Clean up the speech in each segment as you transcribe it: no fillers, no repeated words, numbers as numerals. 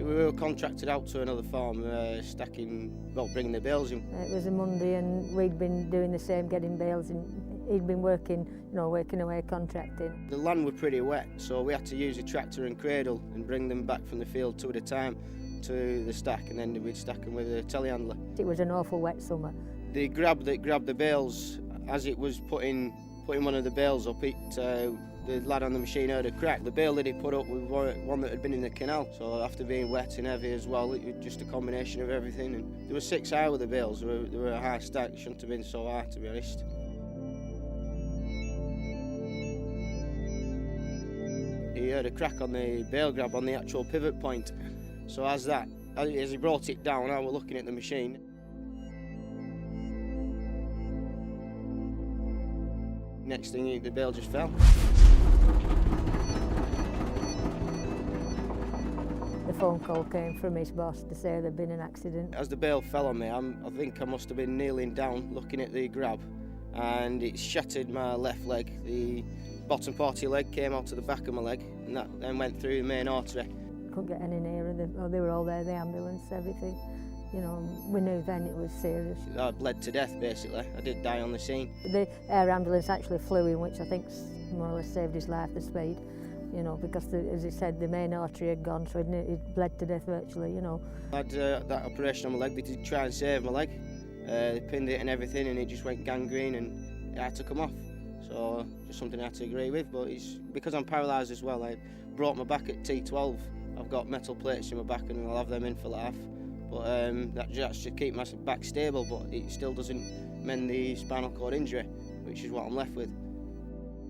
We were contracted out to another farm, bringing the bales in. It was a Monday and we'd been doing the same, getting bales, and he'd been working, working away contracting. The land was pretty wet, so we had to use a tractor and cradle and bring them back from the field two at a time to the stack, and then we'd stack them with a telehandler. It was an awful wet summer. The grab that grabbed the bales, as it was putting one of the bales up, the lad on the machine heard a crack. The bale that he put up was one that had been in the canal, so after being wet and heavy as well, it was just a combination of everything. And there were 6 high with the bales. They were a high stack. It shouldn't have been so high, to be honest. He heard a crack on the bale grab on the actual pivot point. So as he brought it down, I was looking at the machine. Next thing, the bale just fell. The phone call came from his boss to say there'd been an accident. As the bale fell on me, I think I must have been kneeling down looking at the grab, and it shattered my left leg. The bottom part of your leg came out to the back of my leg, and that then went through the main artery. Couldn't get any nearer. They were all there, the ambulance, everything. We knew then it was serious. I bled to death, basically. I did die on the scene. The air ambulance actually flew in, which I think more or less saved his life, the speed. Because, as he said, the main artery had gone, so he'd bled to death virtually, I had that operation on my leg. They did try and save my leg. They pinned it and everything, and it just went gangrene, and it had to come off. So, just something I had to agree with. But because I'm paralysed as well, I broke my back at T12. I've got metal plates in my back, and I'll have them in for life. But that just to keep my back stable, but it still doesn't mend the spinal cord injury, which is what I'm left with.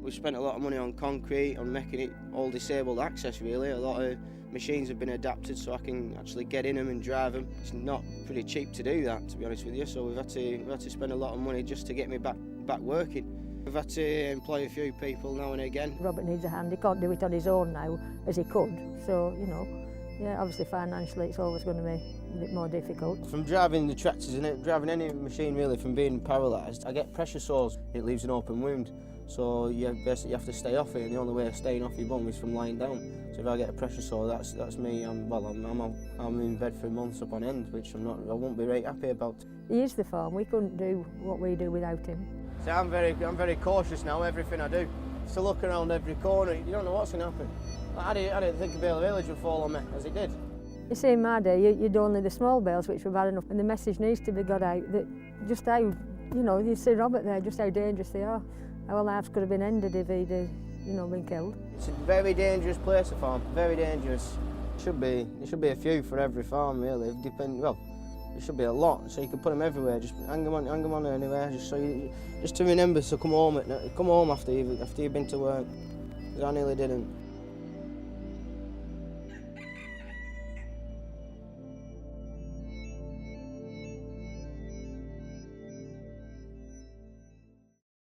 We've spent a lot of money on concrete, on making it all disabled access really. A lot of machines have been adapted so I can actually get in them and drive them. It's not pretty cheap to do that, to be honest with you, so we've had to spend a lot of money just to get me back working. We've had to employ a few people now and again. Robert needs a hand. He can't do it on his own now as he could, so yeah, obviously financially it's always going to be a bit more difficult. From driving the tractors and driving any machine really, from being paralysed, I get pressure sores. It leaves an open wound, so you basically have to stay off it, and the only way of staying off your bum is from lying down. So if I get a pressure sore, that's me. I'm in bed for months up on end, which I won't be very happy about. He is the farm. We couldn't do what we do without him. So I'm very cautious now. Everything I do, just to look around every corner. You don't know what's going to happen. I didn't think a bale of village would fall on me, as it did. You see, in my day, you'd only the small bales, which were bad enough, and the message needs to be got out that just how, you see Robert there, just how dangerous they are. Our lives could have been ended if he'd, been killed. It's a very dangerous place, a farm, very dangerous. There should be a few for every farm, really. There should be a lot, so you can put them everywhere. Just hang them on anywhere, just to remember to come home after you've been to work. Because I nearly didn't.